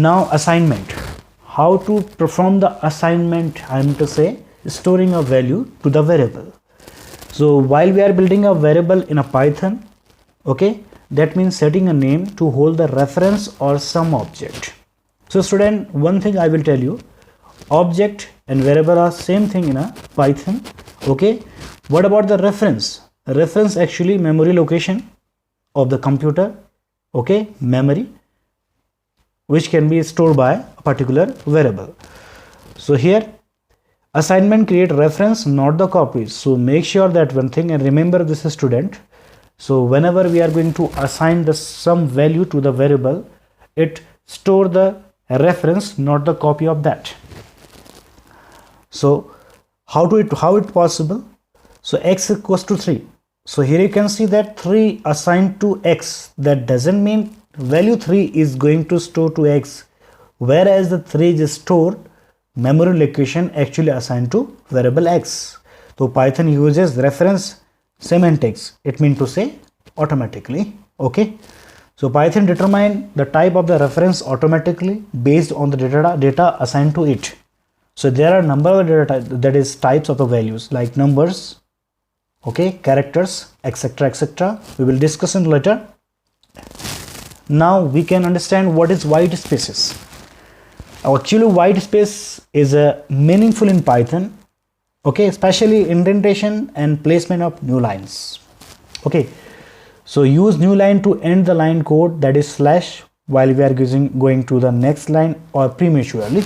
Now assignment. How to perform the assignment? I am to say storing a value to the variable. So while we are building a variable in a Python, okay, that means setting a name to hold the reference or some object. So student, one thing I will tell you, object and variable are same thing in a Python. Okay, what about the reference? Reference actually memory location of the computer, okay, memory, which can be stored by a particular variable. So here assignment create reference, not the copies. So make sure that one thing, and remember this is student. So whenever we are going to assign the some value to the variable, it store the reference, not the copy of that. So how it possible? So x equals to 3. So here you can see that 3 assigned to x. That doesn't mean value 3 is going to store to x, whereas the 3 is stored memory location actually assigned to variable x. So Python uses reference semantics. It means to say automatically. Okay. So Python determine the type of the reference automatically based on the data assigned to it. So there are number of data, that is types of the values like numbers, okay, characters, etc, etc. We will discuss in later. Now we can understand what is white spaces. Actually white space is a meaningful in Python, okay, especially indentation and placement of new lines. Okay, so use new line to end the line code, that is slash, while we are going to the next line or prematurely.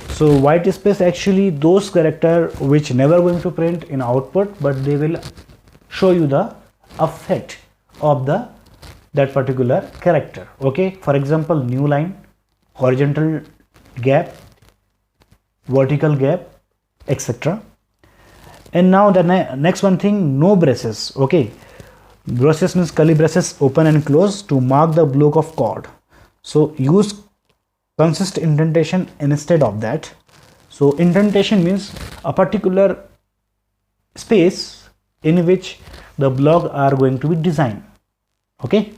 So white space actually those character which never going to print in output, but they will show you the effect of that particular character. Okay, for example, new line, horizontal gap, vertical gap, etc. And now the next one thing, no braces. Okay, braces means curly braces open and close to mark the block of code. So use consist indentation instead of that. So indentation means a particular space in which the block are going to be designed, okay,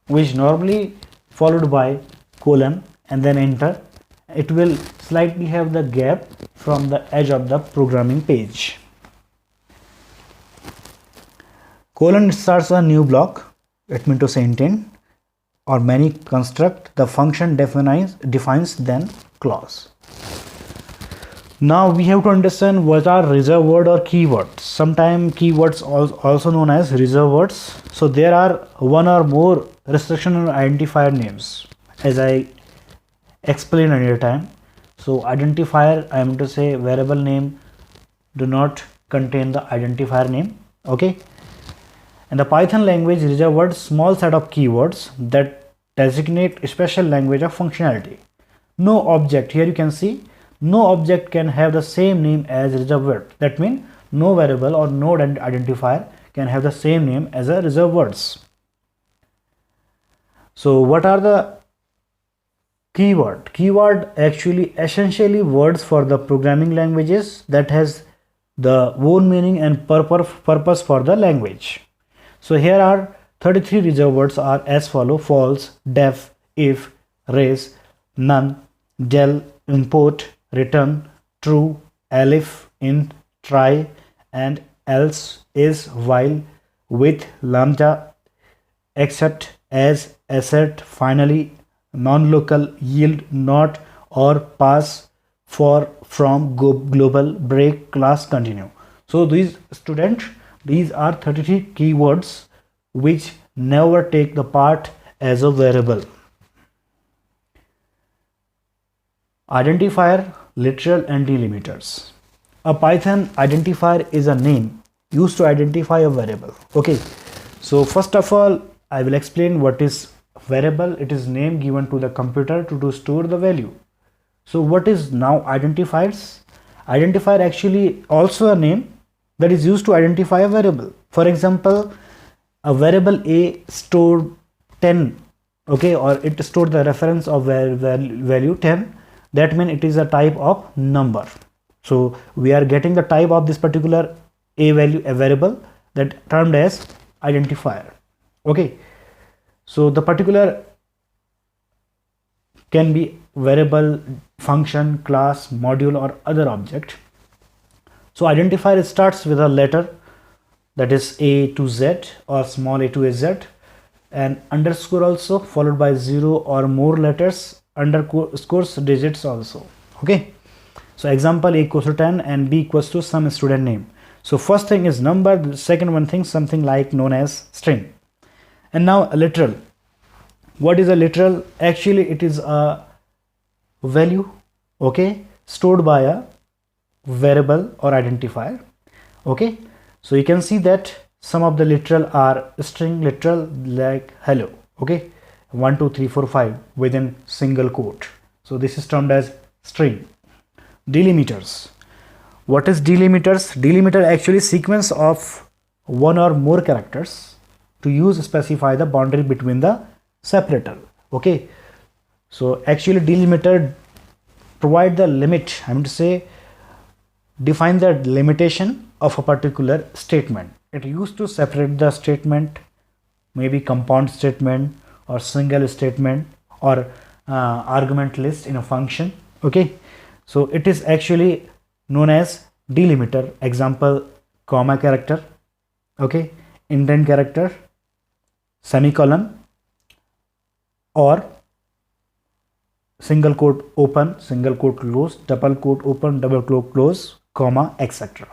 which normally followed by colon and then enter. It will slightly have the gap from the edge of the programming page. Colon starts a new block, it means to say intent or many construct, the function defines then clause. Now we have to understand what are reserved word or keywords. Sometimes keywords also known as reserved words. So there are one or more restriction on identifier names, as I explained earlier time. So identifier, I am to say variable name do not contain the identifier name, okay. In the Python language, reserved words small set of keywords that designate a special language of functionality. No object, here you can see no object can have the same name as reserved word. That means no variable or no identifier can have the same name as a reserved words. So what are the keyword? Keyword actually essentially words for the programming languages that has the own meaning and purpose for the language. So here are 33 reserved words are as follow: false, def, if, race, none, del, import, return, true, elif, int, try, and else, is, while, with, lambda, except, as, assert, finally, non-local, yield, not, or, pass, for, from, global, break, class, continue. So these students, these are 33 keywords which never take the part as a variable. Identifier, literal and delimiters. A Python identifier is a name used to identify a variable. Okay, so first of all I will explain what is variable. It is name given to the computer to store the value. So what is now identifiers? Identifier actually also a name that is used to identify a variable. For example, a variable a stored 10, okay, or it stored the reference of value 10. That means it is a type of number. So we are getting the type of this particular a variable that termed as identifier. Okay, so the particular can be variable, function, class, module, or other object. So identifier starts with a letter, that is A to Z or small a to a Z, and underscore also, followed by 0 or more letters, underscores digits also. Okay, so example, A equals to 10 and B equals to some student name. So first thing is number, the second one thing something like known as string. And now a literal. What is a literal? Actually it is a value, okay, stored by a variable or identifier. Okay, so you can see that some of the literal are string literal, like hello. Okay, 1 2 3 4 5 within single quote. So this is termed as string. Delimiters. What is delimiters? Delimiter actually sequence of one or more characters to use specify the boundary between the separator. Okay, so actually delimiter provide the limit, I mean to say define the limitation of a particular statement. It used to separate the statement, maybe compound statement or single statement or argument list in a function. Okay, so it is actually known as delimiter. Example, comma character, okay, indent character, semicolon, or single quote open, single quote close, double quote open, double quote close, comma, etc.